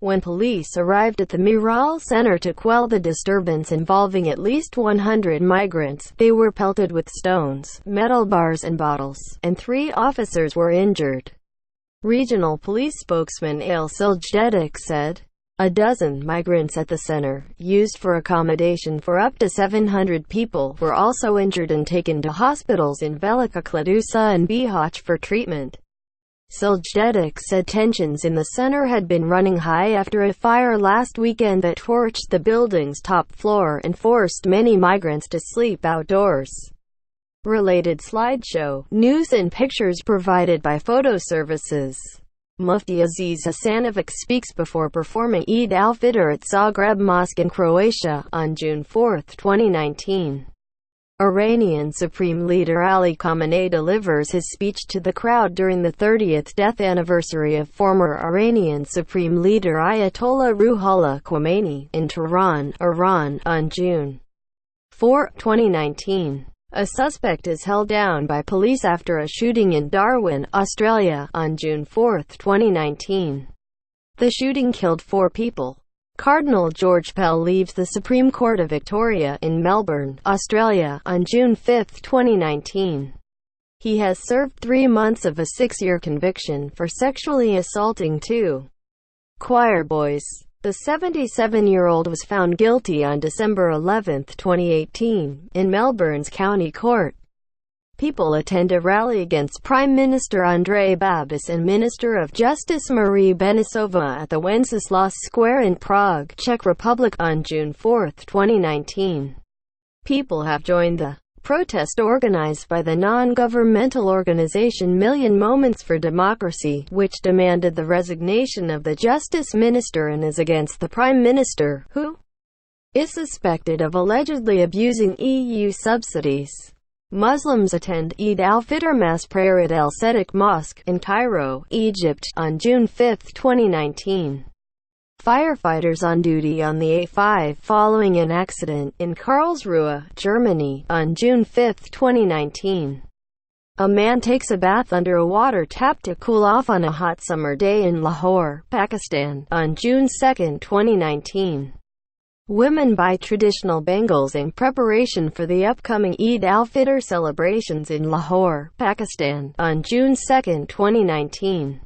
When police arrived at the Miral Center to quell the disturbance involving at least 100 migrants, they were pelted with stones, metal bars and bottles, and 3 officers were injured. Regional police spokesman Ale Siljetic said, "A dozen migrants at the center, used for accommodation for up to 700 people, were also injured and taken to hospitals in Velika Kladusa and Bihać for treatment." Siljetic said tensions in the center had been running high after a fire last weekend that torched the building's top floor and forced many migrants to sleep outdoors. Related slideshow, news and pictures provided by photo services. Mufti Aziz Hasanovic speaks before performing Eid al-Fitr at Zagreb Mosque in Croatia, on June 4, 2019. Iranian Supreme Leader Ali Khamenei delivers his speech to the crowd during the 30th death anniversary of former Iranian Supreme Leader Ayatollah Ruhollah Khomeini, in Tehran, Iran, on June 4, 2019. A suspect is held down by police after a shooting in Darwin, Australia, on June 4, 2019. The shooting killed 4 people. Cardinal George Pell leaves the Supreme Court of Victoria in Melbourne, Australia, on June 5, 2019. He has served 3 months of a 6-year conviction for sexually assaulting 2 choir boys. The 77-year-old was found guilty on December 11, 2018, in Melbourne's County Court. People attend a rally against Prime Minister Andrej Babis and Minister of Justice Marie Benisova at the Wenceslas Square in Prague, Czech Republic, on June 4, 2019. People have joined the protest organized by the non-governmental organization Million Moments for Democracy, which demanded the resignation of the Justice Minister and is against the Prime Minister, who is suspected of allegedly abusing EU subsidies. Muslims attend Eid al-Fitr mass prayer at El Sedik Mosque, in Cairo, Egypt, on June 5, 2019. Firefighters on duty on the A5 following an accident in Karlsruhe, Germany, on June 5, 2019. A man takes a bath under a water tap to cool off on a hot summer day in Lahore, Pakistan, on June 2, 2019. Women buy traditional bangles in preparation for the upcoming Eid al-Fitr celebrations in Lahore, Pakistan, on June 2, 2019.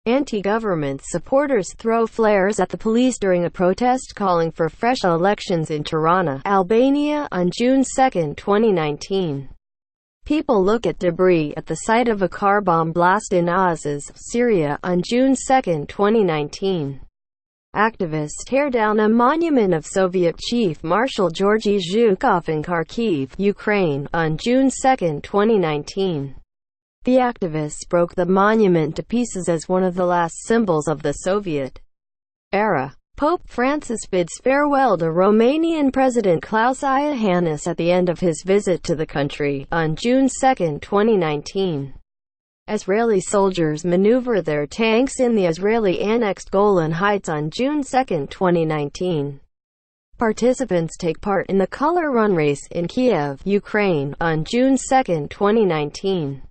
Anti-government supporters throw flares at the police during a protest calling for fresh elections in Tirana, Albania, on June 2, 2019. People look at debris at the site of a car bomb blast in Azaz, Syria, on June 2, 2019. Activists tear down a monument of Soviet Chief Marshal Georgy Zhukov in Kharkiv, Ukraine, on June 2, 2019. The activists broke the monument to pieces as one of the last symbols of the Soviet era. Pope Francis bids farewell to Romanian President Klaus Iohannis at the end of his visit to the country, on June 2, 2019. Israeli soldiers maneuver their tanks in the Israeli-annexed Golan Heights on June 2, 2019. Participants take part in the Color Run race in Kiev, Ukraine, on June 2, 2019.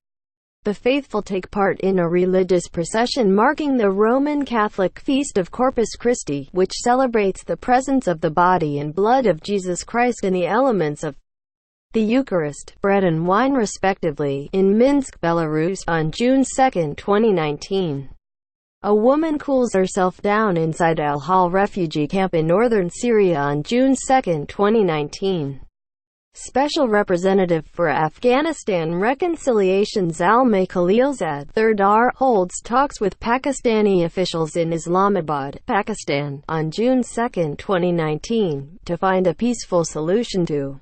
The faithful take part in a religious procession marking the Roman Catholic feast of Corpus Christi, which celebrates the presence of the body and blood of Jesus Christ and the elements of the Eucharist, bread and wine respectively, in Minsk, Belarus, on June 2, 2019. A woman cools herself down inside Al-Hol refugee camp in northern Syria on June 2, 2019. Special Representative for Afghanistan Reconciliation Zalmay Khalilzad III holds talks with Pakistani officials in Islamabad, Pakistan, on June 2, 2019, to find a peaceful solution to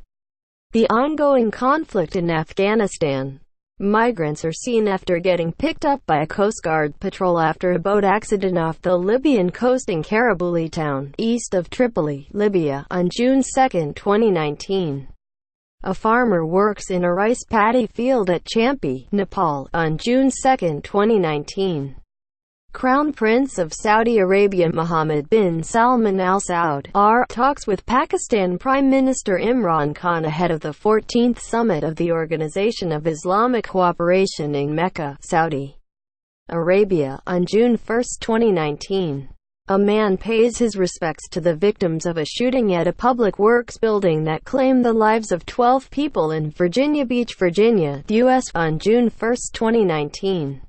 the ongoing conflict in Afghanistan. Migrants are seen after getting picked up by a Coast Guard patrol after a boat accident off the Libyan coast in Karabouli town, east of Tripoli, Libya, on June 2, 2019. A farmer works in a rice paddy field at Champi, Nepal, on June 2, 2019. Crown Prince of Saudi Arabia Mohammed bin Salman Al Saud talks with Pakistan Prime Minister Imran Khan ahead of the 14th summit of the Organization of Islamic Cooperation in Mecca, Saudi Arabia, on June 1, 2019. A man pays his respects to the victims of a shooting at a public works building that claimed the lives of 12 people in Virginia Beach, Virginia, U.S. on June 1, 2019.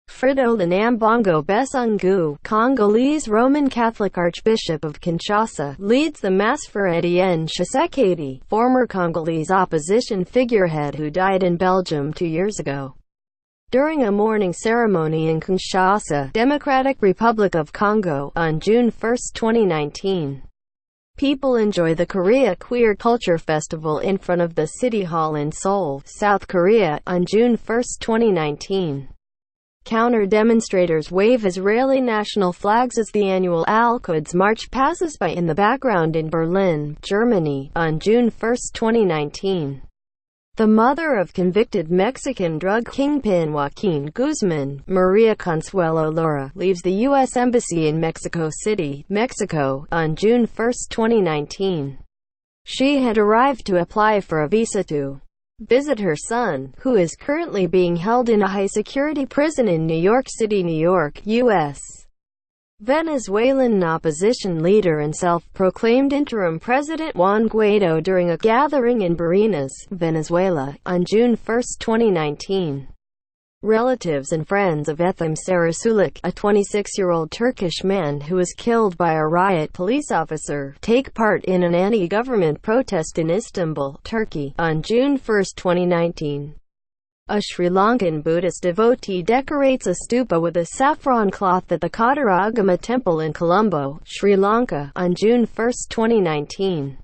Fridolin Ambongo Besungu, Congolese Roman Catholic Archbishop of Kinshasa, leads the Mass for Etienne Tshisekedi, former Congolese opposition figurehead who died in Belgium 2 years ago. During a mourning ceremony in Kinshasa, Democratic Republic of Congo, on June 1, 2019. People enjoy the Korea Queer Culture Festival in front of the City Hall in Seoul, South Korea, on June 1, 2019. Counter-demonstrators wave Israeli national flags as the annual Al-Quds March passes by in the background in Berlin, Germany, on June 1, 2019. The mother of convicted Mexican drug kingpin Joaquin Guzman, Maria Consuelo Lora, leaves the U.S. Embassy in Mexico City, Mexico, on June 1, 2019. She had arrived to apply for a visa to visit her son, who is currently being held in a high-security prison in New York City, New York, U.S. Venezuelan opposition leader and self-proclaimed interim President Juan Guaido during a gathering in Barinas, Venezuela, on June 1, 2019. Relatives and friends of Ethem Sarasulik, a 26-year-old Turkish man who was killed by a riot police officer, take part in an anti-government protest in Istanbul, Turkey, on June 1, 2019. A Sri Lankan Buddhist devotee decorates a stupa with a saffron cloth at the Kataragama Temple in Colombo, Sri Lanka, on June 1, 2019.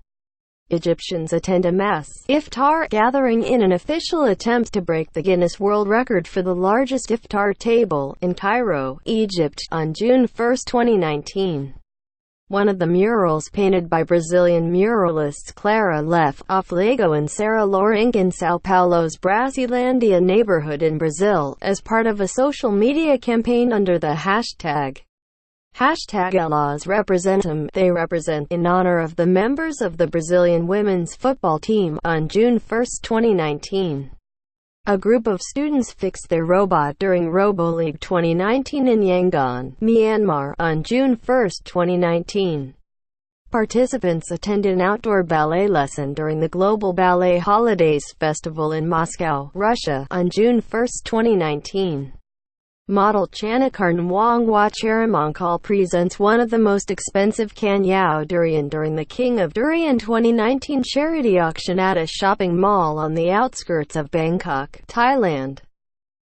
Egyptians attend a mass iftar gathering in an official attempt to break the Guinness World Record for the largest iftar table, in Cairo, Egypt, on June 1, 2019. One of the murals painted by Brazilian muralists Clara Leff, Oflego and Sarah Lourenço in São Paulo's Brasilândia neighborhood in Brazil, as part of a social media campaign under the hashtag Elas Representam, they represent, in honor of the members of the Brazilian women's football team, on June 1, 2019. A group of students fixed their robot during RoboLeague 2019 in Yangon, Myanmar, on June 1, 2019. Participants attend an outdoor ballet lesson during the Global Ballet Holidays Festival in Moscow, Russia, on June 1, 2019. Model Chanakarn Wangwa Charamonkal presents one of the most expensive Kanyao durian during the King of Durian 2019 charity auction at a shopping mall on the outskirts of Bangkok, Thailand.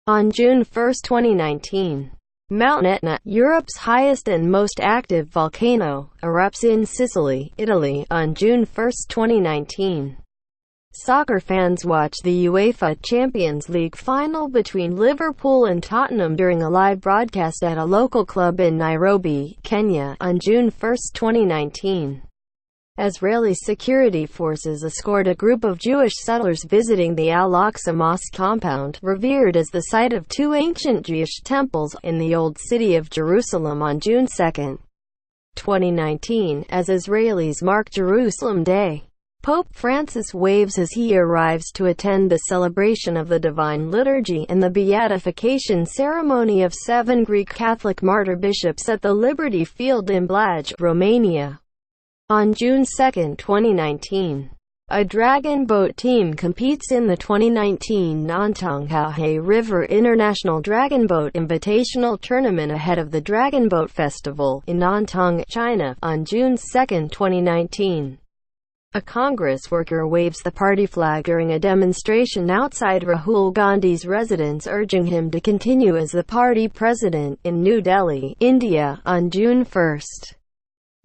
On June 1, 2019. Mount Etna, Europe's highest and most active volcano, erupts in Sicily, Italy, on June 1, 2019. Soccer fans watch the UEFA Champions League final between Liverpool and Tottenham during a live broadcast at a local club in Nairobi, Kenya, on June 1, 2019. Israeli security forces escort a group of Jewish settlers visiting the Al-Aqsa Mosque compound, revered as the site of two ancient Jewish temples, in the Old City of Jerusalem on June 2, 2019, as Israelis mark Jerusalem Day. Pope Francis waves as he arrives to attend the celebration of the Divine Liturgy and the beatification ceremony of 7 Greek Catholic martyr bishops at the Liberty Field in Blaj, Romania. On June 2, 2019. A dragon boat team competes in the 2019 Nantonghahe River International Dragon Boat Invitational Tournament ahead of the Dragon Boat Festival in Nantong, China, on June 2, 2019. A Congress worker waves the party flag during a demonstration outside Rahul Gandhi's residence urging him to continue as the party president, in New Delhi, India, on June 1.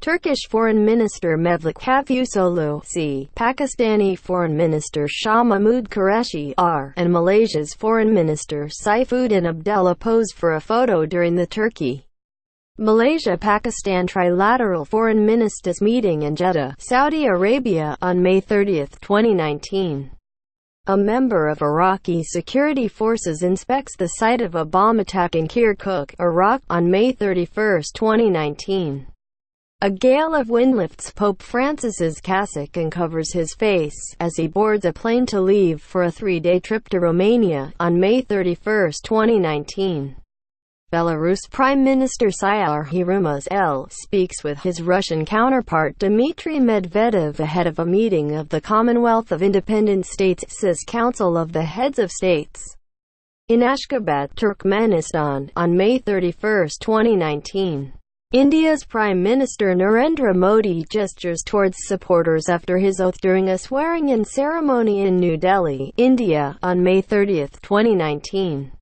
Turkish Foreign Minister Mevlut Cavusoglu, c. Pakistani Foreign Minister Shah Mahmood Qureshi, r. and Malaysia's Foreign Minister Saifuddin Abdullah pose for a photo during the Malaysia-Pakistan Trilateral Foreign Ministers meeting in Jeddah, Saudi Arabia, on May 30, 2019. A member of Iraqi security forces inspects the site of a bomb attack in Kirkuk, Iraq, on May 31, 2019. A gale of wind lifts Pope Francis's cassock and covers his face, as he boards a plane to leave for a 3-day trip to Romania, on May 31, 2019. Belarus Prime Minister Syar Hirumaz speaks with his Russian counterpart Dmitry Medvedev ahead of a meeting of the Commonwealth of Independent States Council of the Heads of States in Ashgabat, Turkmenistan, on May 31, 2019. India's Prime Minister Narendra Modi gestures towards supporters after his oath during a swearing-in ceremony in New Delhi, India, on May 30, 2019.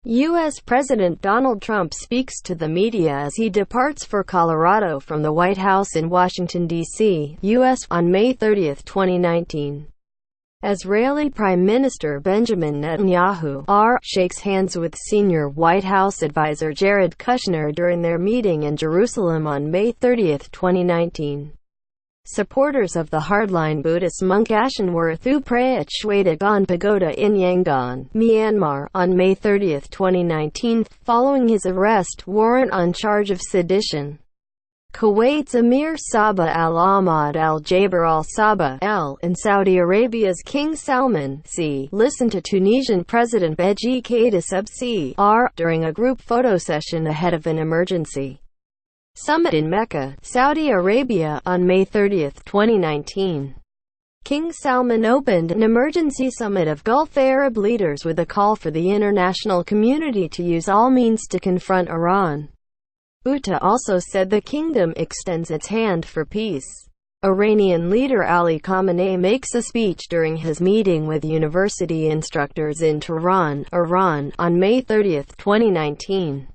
U.S. President Donald Trump speaks to the media as he departs for Colorado from the White House in Washington, D.C., U.S., on May 30, 2019. Israeli Prime Minister Benjamin Netanyahu shakes hands with senior White House advisor Jared Kushner during their meeting in Jerusalem on May 30, 2019. Supporters of the hardline Buddhist monk Ashanwarathu pray at Shwedagon Pagoda in Yangon, Myanmar, on May 30, 2019, following his arrest warrant on charge of sedition. Kuwait's Emir Sabah al-Ahmad al-Jaber al-Sabah and Saudi Arabia's King Salman listened to Tunisian President Beji Caid Essebsi during a group photo session ahead of an emergency summit in Mecca, Saudi Arabia, on May 30, 2019. King Salman opened an emergency summit of Gulf Arab leaders with a call for the international community to use all means to confront Iran. Uta also said the kingdom extends its hand for peace. Iranian leader Ali Khamenei makes a speech during his meeting with university instructors in Tehran, Iran, on May 30, 2019.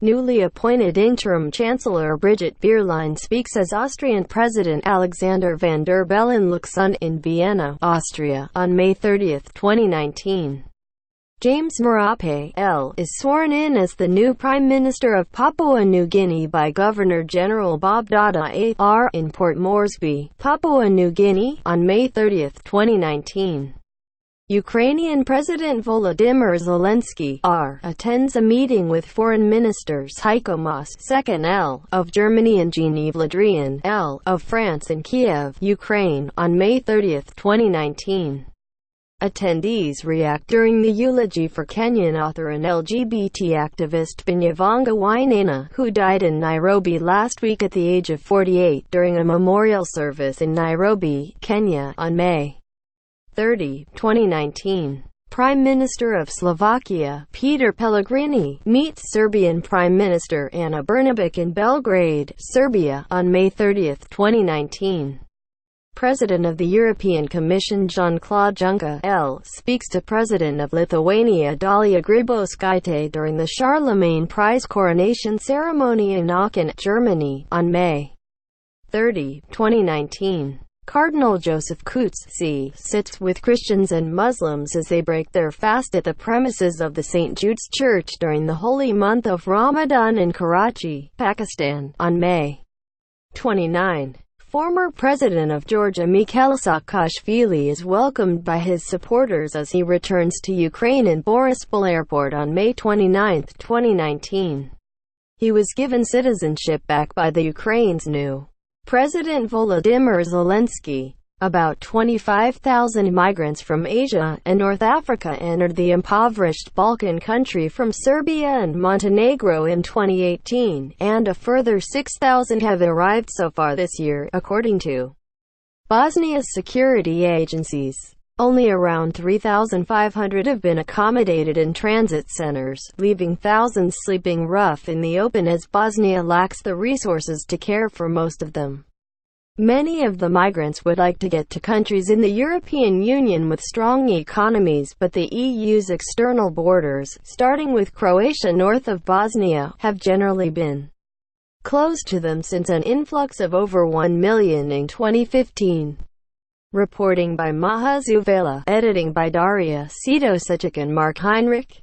Newly appointed interim chancellor Brigitte Bierlein speaks as Austrian President Alexander van der Bellen looks on in Vienna, Austria, on May 30, 2019. James Marape is sworn in as the new Prime Minister of Papua New Guinea by Governor-General Bob Dada in Port Moresby, Papua New Guinea, on May 30, 2019. Ukrainian President Volodymyr Zelensky attends a meeting with foreign ministers Heiko Maas II of Germany and Jean-Yves Le Drian of France in Kiev, Ukraine, on May 30, 2019. Attendees react during the eulogy for Kenyan author and LGBT activist Binyavanga Wainaina, who died in Nairobi last week at the age of 48 during a memorial service in Nairobi, Kenya, on May 30, 2019. Prime Minister of Slovakia, Peter Pellegrini, meets Serbian Prime Minister Ana Brnabic in Belgrade, Serbia, on May 30, 2019. President of the European Commission Jean-Claude Juncker speaks to President of Lithuania Dalia Grybauskaitė during the Charlemagne Prize coronation ceremony in Aachen, Germany, on May 30, 2019. Cardinal Joseph Coutts sits with Christians and Muslims as they break their fast at the premises of the St. Jude's Church during the holy month of Ramadan in Karachi, Pakistan, on May 29. Former President of Georgia Mikhail Saakashvili is welcomed by his supporters as he returns to Ukraine in Borispol Airport on May 29, 2019. He was given citizenship back by the Ukraine's new President Volodymyr Zelensky. About 25,000 migrants from Asia and North Africa entered the impoverished Balkan country from Serbia and Montenegro in 2018, and a further 6,000 have arrived so far this year, according to Bosnia's security agencies. Only around 3,500 have been accommodated in transit centers, leaving thousands sleeping rough in the open as Bosnia lacks the resources to care for most of them. Many of the migrants would like to get to countries in the European Union with strong economies, but the EU's external borders, starting with Croatia north of Bosnia, have generally been closed to them since an influx of over 1 million in 2015. Reporting by Maha Zuvela, editing by Daria Sidosic and Mark Heinrich.